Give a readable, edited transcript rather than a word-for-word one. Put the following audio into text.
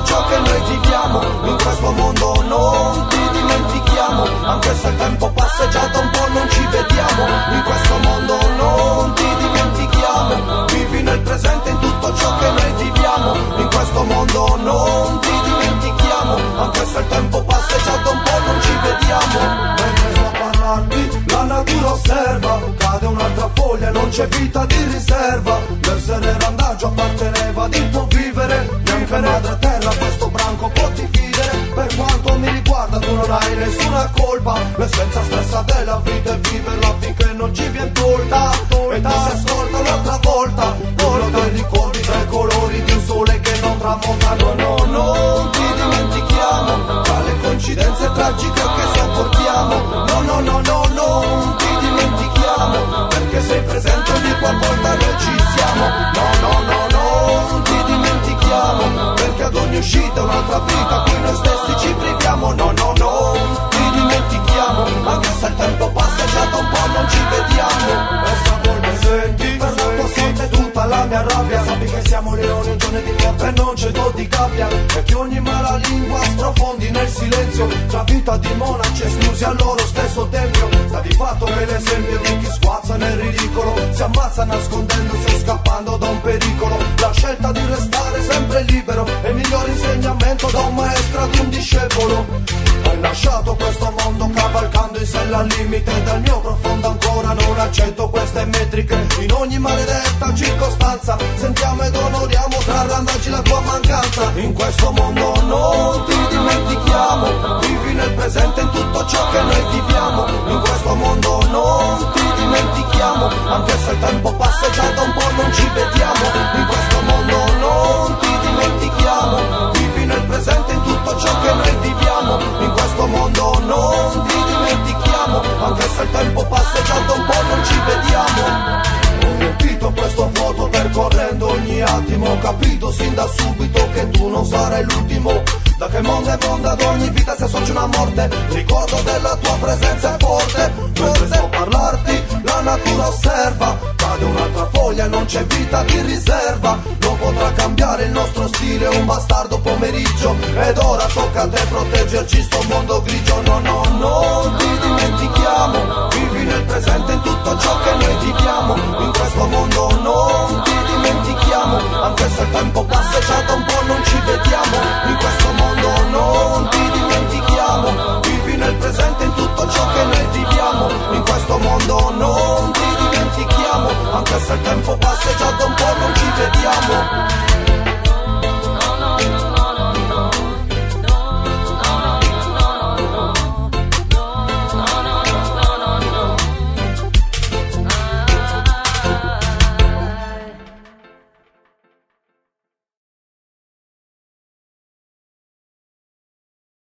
ciò che noi viviamo. In questo mondo non ti dimentichiamo, anche se il tempo passa e già da un po' non ci vediamo. In questo mondo non ti dimentichiamo, vivi nel presente in tutto ciò che noi viviamo. In questo mondo non ti dimentichiamo, anche se il tempo passa e già da un po' non ci vediamo. Mentre sto a parlarti la natura osserva, cade un'altra foglia e non c'è vita di riserva. L'essere randaggio apparteneva ad il tuo vivere, neanche madre terra questo branco può dividere. Per quanto mi riguarda tu non hai nessuna colpa, l'essenza stessa della vita è viverla finché non ci viene tolta. E ti si ascolta un'altra volta, quello dei ricordi tra i colori di un sole che non tramonta. No, no, non ti dimentichiamo, tra le coincidenze tragiche che sopportiamo. No, no, no, no, non ti dimentichiamo, perché sei presente ogni qualvolta noi ci siamo. No, no, no, no, non ti dimentichiamo, perché ad ogni uscita un'altra vita qui noi stessi ci priviamo. No, no, no, ti dimentichiamo, anche se il tempo passa e già da un po' non ci vediamo. E se a volte senti per la tua sorte tutta la mia rabbia, sappi che siamo leoni in giorni di morte e non c'è do di gabbia, e che ogni mala lingua sprofondi nel silenzio, tra vita di monaci esclusi al loro stesso tempio. Sta di fatto che l'esempio di chi sguazza nel ridicolo si ammazza nascondendosi o scappando da un pericolo. La scelta di restare sempre libero è il miglior insegnamento da un maestro ad un discepolo. Hai lasciato questo mondo cavalcando in sella al limite del mio profondo ancora non accetto queste metriche. In ogni maledetta circostanza sentiamo ed onoriamo tra randaggi la tua mancanza. In questo mondo non ti dimentichiamo, vivi nel presente in tutto ciò che noi viviamo. In questo mondo non ti dimentichiamo, anche se il tempo passa e già da un po' non ci vediamo. In questo mondo non ti dimentichiamo, vivi nel presente in tutto ciò che noi viviamo. In questo mondo non ti dimentichiamo, anche se il tempo passa e già da un po' non ci vediamo. Ho riempito questo vuoto percorrendo ogni attimo, ho capito sin da subito che tu non sarai l'ultimo. Da che mondo è mondo ad ogni vita si associa una morte, ricordo della tua presenza è forte. Mentre sto a parlarti la natura osserva, cade un'altra foglia e non c'è vita di riserva. Non potrà cambiare il nostro stile un bastardo pomeriggio, ed ora tocca a te proteggerci sto mondo grigio. No, no, non ti dimentichiamo, vivi nel presente in tutto ciò che noi viviamo. In questo mondo non ti dimentichiamo, anche se il tempo passa e già da un po' non ci vediamo. In questo mondo non ti dimentichiamo, vivi nel presente in tutto ciò che noi viviamo. In questo mondo non ti dimentichiamo, anche se il tempo passa e già da un po' non ci vediamo.